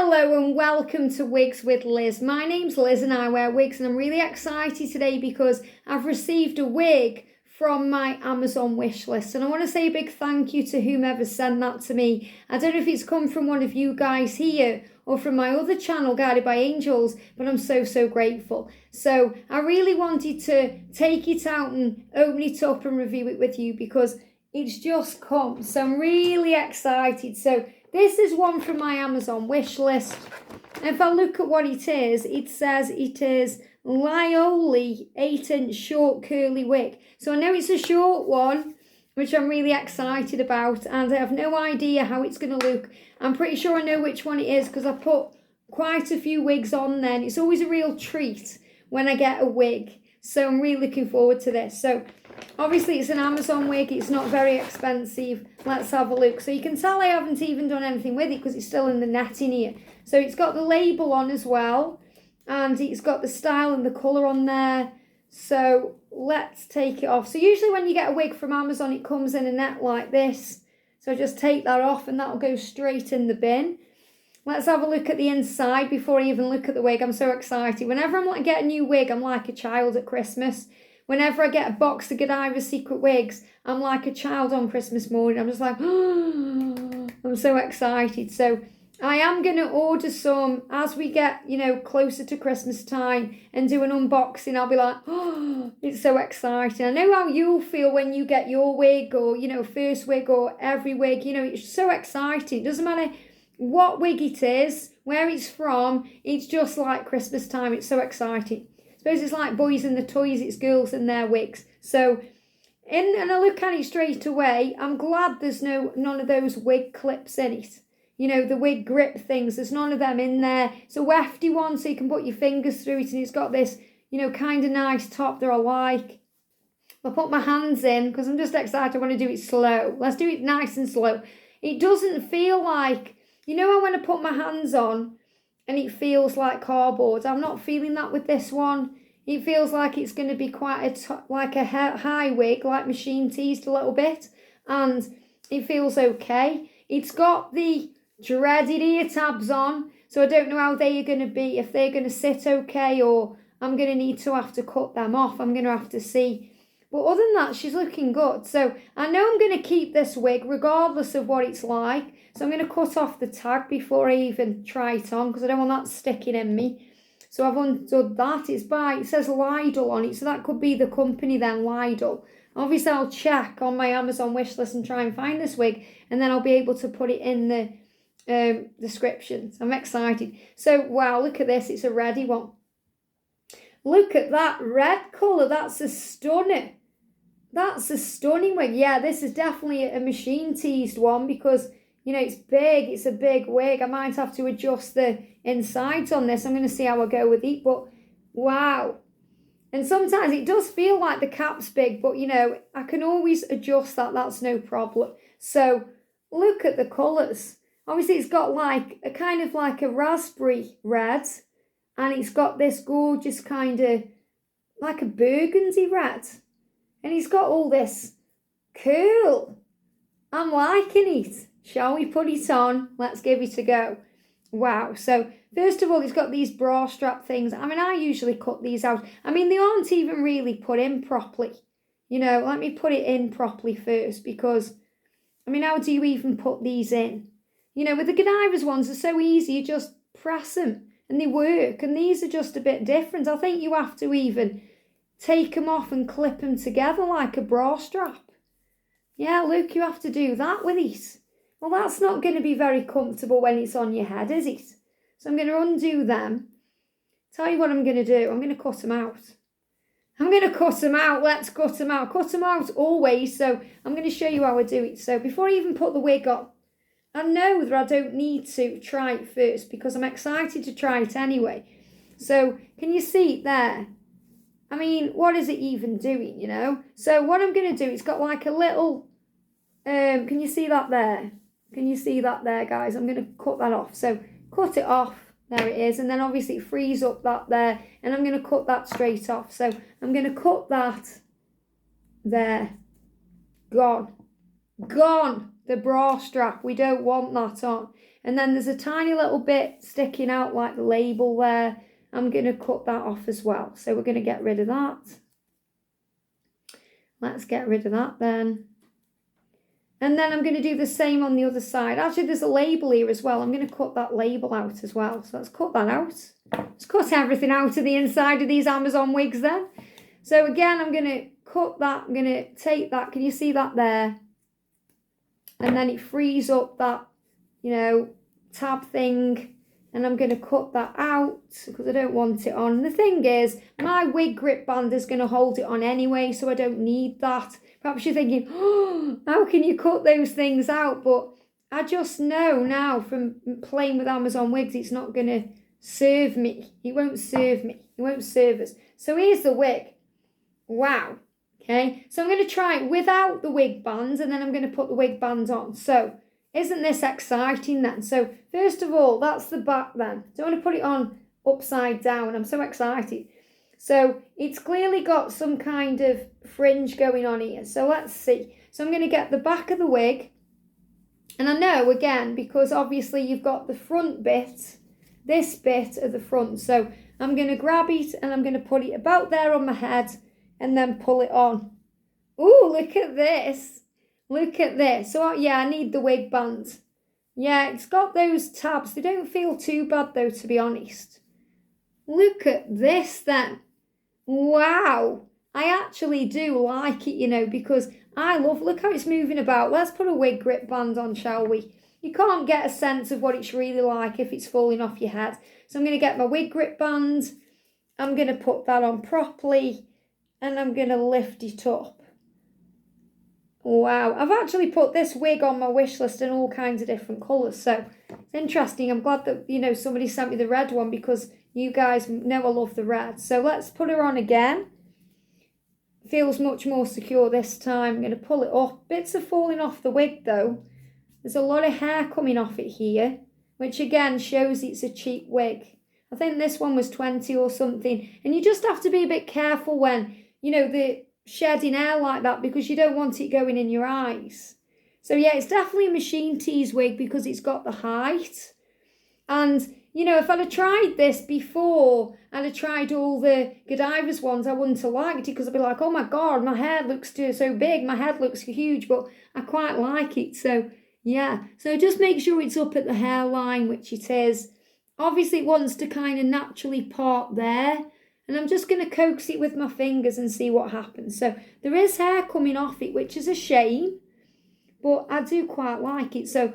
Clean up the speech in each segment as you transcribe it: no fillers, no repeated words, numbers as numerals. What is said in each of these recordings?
Hello and welcome to Wigs with Liz. My name's Liz and I wear wigs, and I'm really excited today because I've received a wig from my Amazon wish list, and I want to say a big thank you to whomever sent that to me. I don't know if it's come from one of you guys here or from my other channel, Guided by Angels, but I'm so grateful. So I really wanted to take it out and open it up and review it with you because it's just come. So I'm really excited. So this is one from my Amazon wish list. If I look at what it is, it says it is Lioli 8-inch short curly wig. So I know it's a short one, which I'm really excited about, and I have no idea how it's going to look. I'm pretty sure I know which one it is because I put quite a few wigs on there, and it's always a real treat when I get a wig. So I'm really looking forward to this. So obviously it's an Amazon wig, it's not very expensive. Let's have a look. So you can tell I haven't even done anything with it because it's still in the netting here. So it's got the label on as well, and it's got the style and the colour on there. So let's take it off. So usually when you get a wig from Amazon, it comes in a net like this. So just take that off and that'll go straight in the bin. Let's have a look at the inside before I even look at the wig. I'm so excited. Whenever I'm get a new wig, I'm like a child at Christmas. Whenever I get a box of Godiva's Secret Wigs, I'm like a child on Christmas morning. I'm just like, oh, I'm so excited. So I am going to order some as we get, closer to Christmas time and do an unboxing. I'll be like, oh, it's so exciting. I know how you'll feel when you get your wig or, first wig or every wig. It's so exciting. It doesn't matter what wig it is, where it's from. It's just like Christmas time. It's so exciting. I suppose it's like boys and the toys. It's girls and their wigs. So, and I look at it straight away. I'm glad there's none of those wig clips in it. The wig grip things, there's none of them in there. It's a wefty one, so you can put your fingers through it, and it's got this, kind of nice top that I like. I'll put my hands in, because I'm just excited. I want to do it slow. Let's do it nice and slow. It doesn't feel like, when I put my hands on, and it feels like cardboard. I'm not feeling that with this one. It feels like it's going to be quite a high wig, like machine teased a little bit, and it feels okay. It's got the dreaded ear tabs on, so I don't know how they are going to be, if they're going to sit okay or I'm going to have to cut them off. I'm going to have to see. But other than that, she's looking good. So I know I'm going to keep this wig regardless of what it's like. So I'm going to cut off the tag before I even try it on because I don't want that sticking in me. So I've undone that. It says Lidl on it, so that could be the company then, Lidl. Obviously I'll check on my Amazon wish list and try and find this wig, and then I'll be able to put it in the descriptions. I'm excited. So wow, look at this. It's a reddy one. Look at that red colour. That's a stunner. That's a stunning wig. Yeah, this is definitely a machine teased one because it's big. It's a big wig. I might have to adjust the insides on this. I'm going to see how I go with it. But wow. And sometimes it does feel like the cap's big, but I can always adjust that. That's no problem. So look at the colours. Obviously it's got like a kind of like a raspberry red, and it's got this gorgeous kind of like a burgundy red, and it's got all this curl. I'm liking it. Shall we put it on? Let's give it a go. Wow. So first of all, it's got these bra strap things. I mean, I usually cut these out. I mean, they aren't even really put in properly. Let me put it in properly first because, I mean, how do you even put these in? With the Godiva's ones, they're so easy. You just press them and they work. And these are just a bit different. I think you have to even take them off and clip them together like a bra strap. Yeah, look, you have to do that with these. Well, that's not going to be very comfortable when it's on your head, is it? So I'm going to undo them. Tell you what I'm going to do. I'm going to cut them out. I'm going to cut them out. Let's cut them out. Cut them out always. So I'm going to show you how I do it. So before I even put the wig on, I know that I don't need to try it first because I'm excited to try it anyway. So can you see it there? I mean, what is it even doing, So what I'm going to do, it's got like a little, can you see that there? Can you see that there, guys? I'm going to cut that off. So cut it off. There it is. And then obviously it frees up that there. And I'm going to cut that straight off. So I'm going to cut that there. Gone. Gone. The bra strap. We don't want that on. And then there's a tiny little bit sticking out like the label there. I'm going to cut that off as well. So we're going to get rid of that. Let's get rid of that then. And then I'm going to do the same on the other side. Actually, there's a label here as well. I'm going to cut that label out as well. So let's cut that out. Let's cut everything out of the inside of these Amazon wigs then. So again, I'm going to cut that. I'm going to take that. Can you see that there? And then it frees up that, you know, tab thing. And I'm going to cut that out because I don't want it on. And the thing is, my wig grip band is going to hold it on anyway, so I don't need that. Perhaps you're thinking, oh, how can you cut those things out? But I just know now from playing with Amazon wigs, it's not going to serve me. It won't serve me. It won't serve us. So here's the wig. Wow. Okay. So I'm going to try it without the wig bands, and then I'm going to put the wig bands on. So isn't this exciting then? So first of all, that's the back then. Don't want to put it on upside down. I'm so excited. So it's clearly got some kind of fringe going on here. So let's see. So I'm going to get the back of the wig. And I know, again, because obviously you've got the front bit, this bit at the front. So I'm going to grab it and I'm going to put it about there on my head and then pull it on. Ooh, look at this. Look at this. So, yeah, I need the wig band. Yeah, it's got those tabs. They don't feel too bad, though, to be honest. Look at this, then. Wow. I actually do like it, you know, because I love, look how it's moving about. Let's put a wig grip band on, shall we? You can't get a sense of what it's really like if it's falling off your head. So I'm going to get my wig grip band. I'm going to put that on properly. And I'm going to lift it up. Wow, I've actually put this wig on my wish list in all kinds of different colours. So it's interesting. I'm glad that, you know, somebody sent me the red one because you guys know I love the red. So let's put her on again. Feels much more secure this time. I'm going to pull it up. Bits are falling off the wig though. There's a lot of hair coming off it here, which again shows it's a cheap wig. I think this one was 20 or something. And you just have to be a bit careful when, you know, the shedding hair like that because you don't want it going in your eyes. So yeah, it's definitely a machine tease wig because it's got the height. And, you know, if I'd have tried this before, I'd have tried all the Godiva's ones, I wouldn't have liked it because I'd be like, oh my God, my hair looks so big, my head looks huge, but I quite like it. So yeah, so just make sure it's up at the hairline, which it is. Obviously it wants to kind of naturally part there. And I'm just going to coax it with my fingers and see what happens. So there is hair coming off it, which is a shame. But I do quite like it. So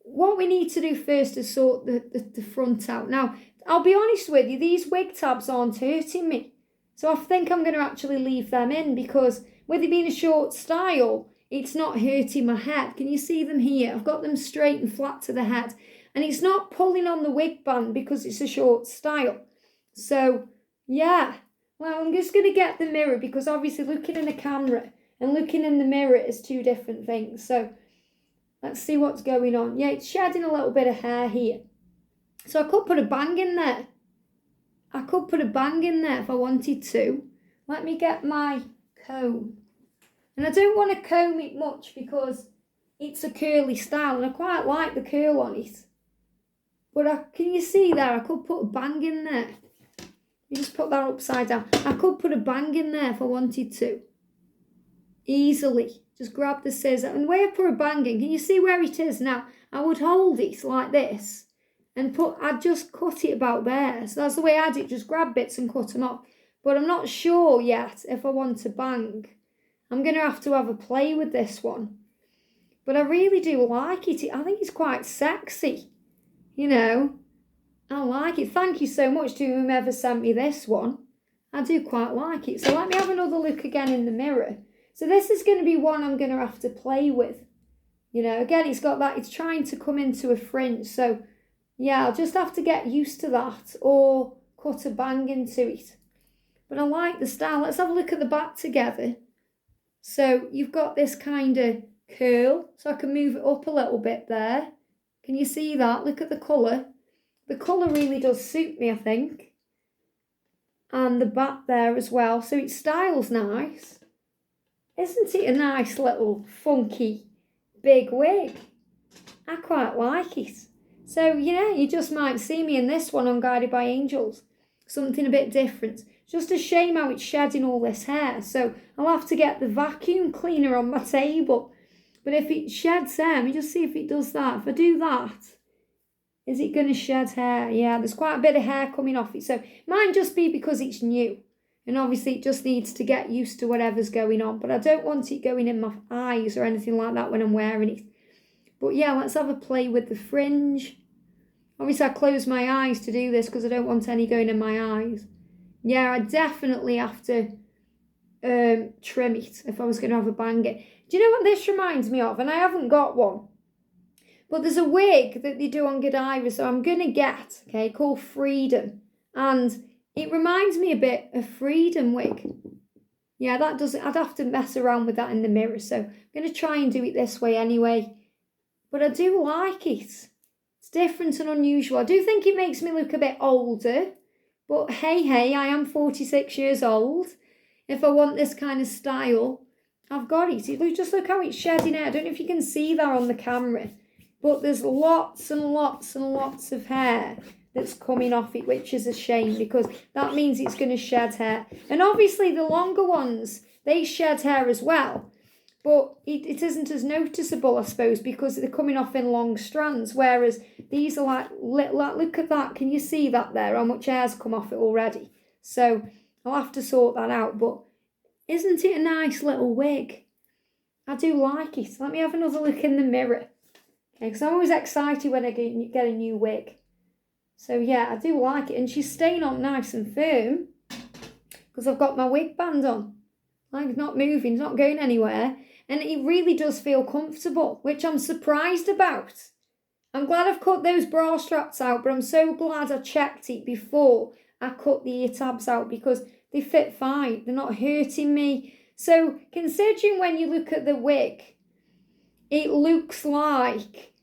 what we need to do first is sort the front out. Now, I'll be honest with you, these wig tabs aren't hurting me. So I think I'm going to actually leave them in because with it being a short style, it's not hurting my head. Can you see them here? I've got them straight and flat to the head. And it's not pulling on the wig band because it's a short style. So yeah, well, I'm just going to get the mirror because obviously looking in the camera and looking in the mirror is two different things. So let's see what's going on. Yeah, it's shedding a little bit of hair here. So I could put a bang in there. I could put a bang in there if I wanted to. Let me get my comb. And I don't want to comb it much because it's a curly style and I quite like the curl on it. But can you see there? I could put a bang in there. You just put that upside down. I could put a bang in there if I wanted to. Easily. Just grab the scissor. And the way I put a bang in, can you see where it is now? I would hold it like this. And I'd just cut it about there. So that's the way I do it. Just grab bits and cut them off. But I'm not sure yet if I want to bang. I'm going to have a play with this one. But I really do like it. I think it's quite sexy. You know. I like it. Thank you so much to whomever sent me this one. I do quite like it. So let me have another look again in the mirror. So this is going to be one I'm going to have to play with. You know, again, it's got that. It's trying to come into a fringe. So, yeah, I'll just have to get used to that or cut a bang into it. But I like the style. Let's have a look at the back together. So you've got this kind of curl. So I can move it up a little bit there. Can you see that? Look at the colour. The colour really does suit me, I think. And the back there as well. So it styles nice. Isn't it a nice little funky big wig? I quite like it. So, yeah, you just might see me in this one on Guided by Angels. Something a bit different. Just a shame how it's shedding all this hair. So I'll have to get the vacuum cleaner on my table. But if it sheds hair, let me just see if it does that. If I do that, is it going to shed hair? Yeah, there's quite a bit of hair coming off it. So it might just be because it's new. And obviously it just needs to get used to whatever's going on. But I don't want it going in my eyes or anything like that when I'm wearing it. But yeah, let's have a play with the fringe. Obviously I close my eyes to do this because I don't want any going in my eyes. Yeah, I definitely have to trim it if I was going to have a bang it. Do you know what this reminds me of? And I haven't got one. But there's a wig that they do on Godiva, so I'm going to get, okay, called Freedom. And it reminds me a bit of Freedom wig. Yeah, that does it. I'd have to mess around with that in the mirror, so I'm going to try and do it this way anyway. But I do like it. It's different and unusual. I do think it makes me look a bit older. But hey, I am 46 years old. If I want this kind of style, I've got it. Just look how it's shedding hair. I don't know if you can see that on the camera. But there's lots and lots and lots of hair that's coming off it, which is a shame because that means it's going to shed hair. And obviously the longer ones, they shed hair as well. But it isn't as noticeable, I suppose, because they're coming off in long strands, whereas these are like, look at that. Can you see that there? How much hair's come off it already? So I'll have to sort that out. But isn't it a nice little wig? I do like it. Let me have another look in the mirror. Okay, because I'm always excited when I get a new wig. So yeah, I do like it. And she's staying on nice and firm because I've got my wig band on. Like, it's not moving, it's not going anywhere. And it really does feel comfortable, which I'm surprised about. I'm glad I've cut those bra straps out, but I'm so glad I checked it before I cut the ear tabs out because they fit fine. They're not hurting me. So considering when you look at the wig, it looks like,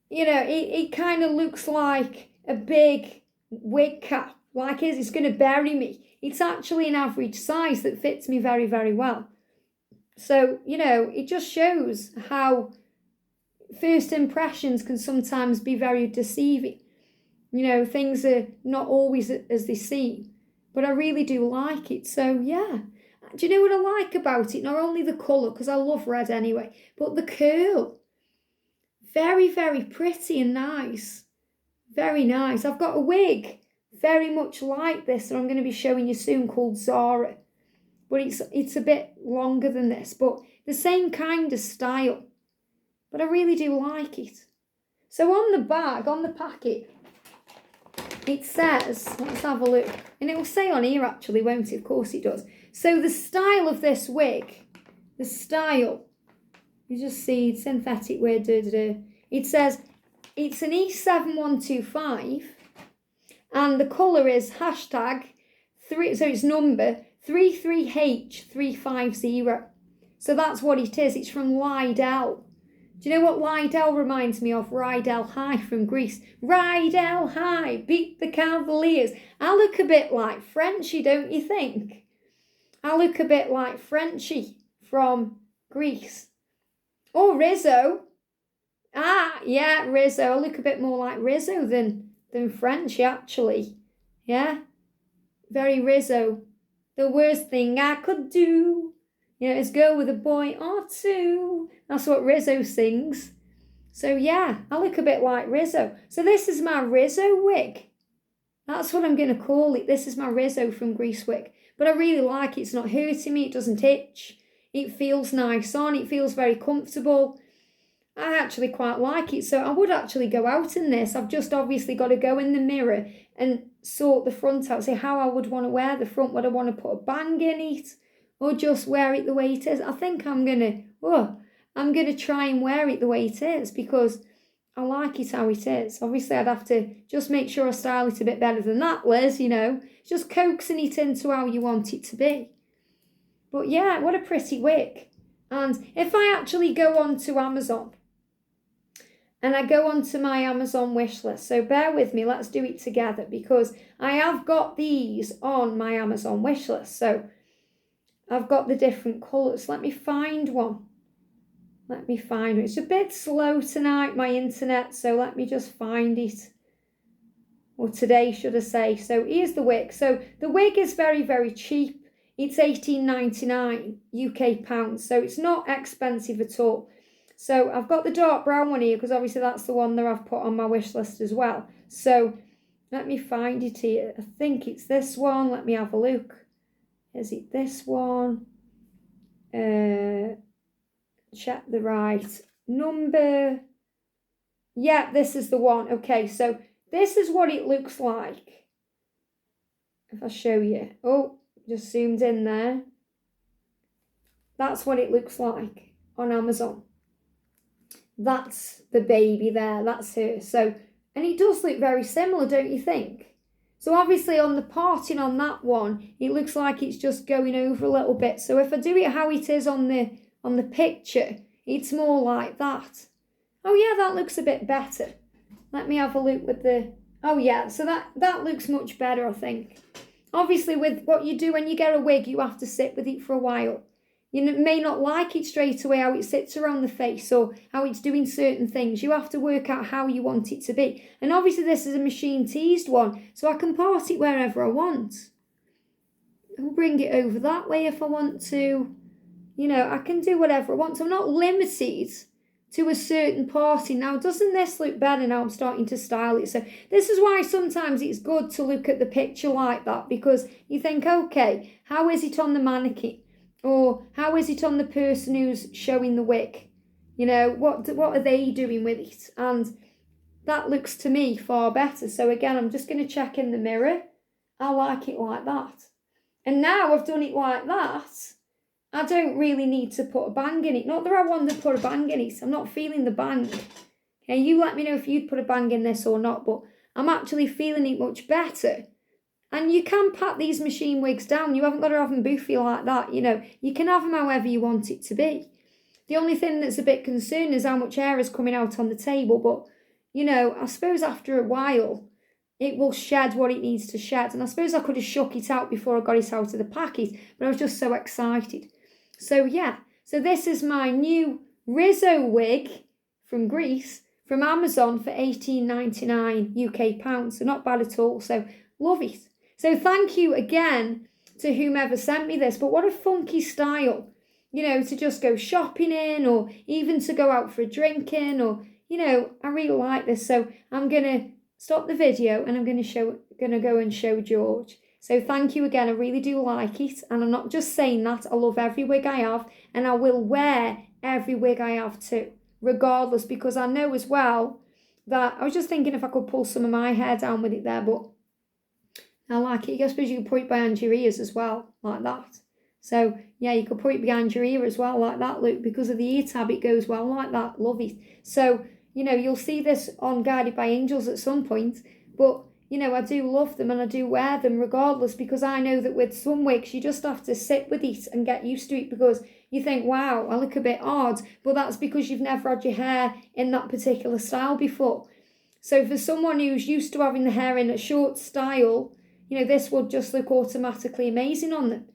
it kind of looks like a big wig cap. Like it's going to bury me. It's actually an average size that fits me very, very well. So, it just shows how first impressions can sometimes be very deceiving. Things are not always as they seem. But I really do like it. So, yeah. Do you know what I like about it? Not only the colour, because I love red anyway, but the curl. Very, very pretty and nice. Very nice. I've got a wig very much like this that I'm going to be showing you soon called Zara. But it's a bit longer than this, but the same kind of style. But I really do like it. So on the bag, on the packet, it says, let's have a look. And it will say on here actually, won't it? Of course it does. So the style of this wig, you just see synthetic wear, It says it's an E7125 and the colour is hashtag 3, so it's number 33H350. So that's what it is. It's from Lydell. Do you know what Lydell reminds me of? Rydell High from Greece. Rydell High, beat the Cavaliers. I look a bit like Frenchie, don't you think? I look a bit like Frenchie from Greece. Or Rizzo. Yeah, Rizzo. I look a bit more like Rizzo than Frenchie, actually. Yeah, very Rizzo. The worst thing I could do, is go with a boy or two. That's what Rizzo sings. So yeah, I look a bit like Rizzo. So this is my Rizzo wig. That's what I'm going to call it. This is my Rizzo from Greece wig. But I really like it. It's not hurting me. It doesn't itch. It feels nice on. It feels very comfortable. I actually quite like it. So I would actually go out in this. I've just obviously got to go in the mirror and sort the front out. See how I would want to wear the front. Would I want to put a bang in it? Or just wear it the way it is? I think I'm going to try and wear it the way it is because I like it how it is. Obviously, I'd have to just make sure I style it a bit better than that, Liz, Just coaxing it into how you want it to be. But yeah, what a pretty wig. And if I actually go on to Amazon, and I go on to my Amazon wish list, so bear with me, let's do it together, because I have got these on my Amazon wish list. So I've got the different colours. Let me find one. Let me find it. It's a bit slow tonight, my internet, so let me just find it. Or today, should I say. So here's the wig. So the wig is very, very cheap. It's £18.99 UK pounds. So it's not expensive at all. So I've got the dark brown one here because obviously that's the one that I've put on my wish list as well. So let me find it here. I think it's this one. Let me have a look. Is it this one? Check the right number. Yeah, this is the one. Okay, so this is what it looks like. If I show you. Oh, just zoomed in there. That's what it looks like on Amazon. That's the baby there. That's her. So, and it does look very similar, don't you think? So obviously on the parting on that one, it looks like it's just going over a little bit. So if I do it how it is on the picture, it's more like that. Oh yeah, that looks a bit better. Let me have a look with the... Oh yeah, so that looks much better, I think. Obviously, with what you do when you get a wig, you have to sit with it for a while. You may not like it straight away, how it sits around the face or how it's doing certain things. You have to work out how you want it to be. And obviously, this is a machine teased one, so I can part it wherever I want. I'll bring it over that way if I want to. You know, I can do whatever I want. So I'm not limited to a certain parting. Now, doesn't this look better now I'm starting to style it? So this is why sometimes it's good to look at the picture like that, because you think, okay, how is it on the mannequin? Or how is it on the person who's showing the wig? You know, what are they doing with it? And that looks to me far better. So again, I'm just going to check in the mirror. I like it like that. And now I've done it like that, I don't really need to put a bang in it. Not that I want to put a bang in it. I'm not feeling the bang. Okay, you let me know if you'd put a bang in this or not, but I'm actually feeling it much better. And you can pat these machine wigs down. You haven't got to have them boofy like that. You know, you can have them however you want it to be. The only thing that's a bit concerning is how much hair is coming out on the table. But, you know, I suppose after a while, it will shed what it needs to shed. And I suppose I could have shook it out before I got it out of the packet, but I was just so excited. So yeah, so this is my new Rizzo wig from Greece, from Amazon for £18.99 UK pounds. So not bad at all. So love it. So thank you again to whomever sent me this. But what a funky style, you know, to just go shopping in, or even to go out for a drink in, or, you know, I really like this. So I'm going to stop the video and I'm going to go and show George. So thank you again. I really do like it. And I'm not just saying that. I love every wig I have. And I will wear every wig I have too, regardless. Because I know as well that I was just thinking if I could pull some of my hair down with it there. But I like it. I suppose you could put it behind your ears as well, like that. So yeah, you could put it behind your ear as well, like that, look. Because of the ear tab, it goes well like that. Love it. So, you know, you'll see this on Guided by Angels at some point. But... you know, I do love them and I do wear them regardless, because I know that with some wigs, you just have to sit with it and get used to it, because you think, wow, I look a bit odd, but that's because you've never had your hair in that particular style before. So for someone who's used to having the hair in a short style, you know, this would just look automatically amazing on them.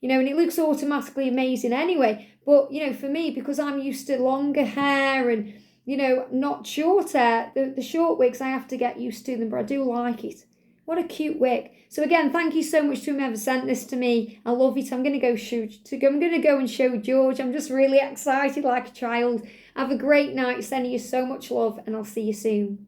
You know, and it looks automatically amazing anyway. But, you know, for me, because I'm used to longer hair and... you know, not short hair. The short wigs, I have to get used to them, but I do like it. What a cute wig. So again, thank you so much to whomever sent this to me. I love it. I'm going to go and show George. I'm just really excited like a child. Have a great night. Sending you so much love, and I'll see you soon.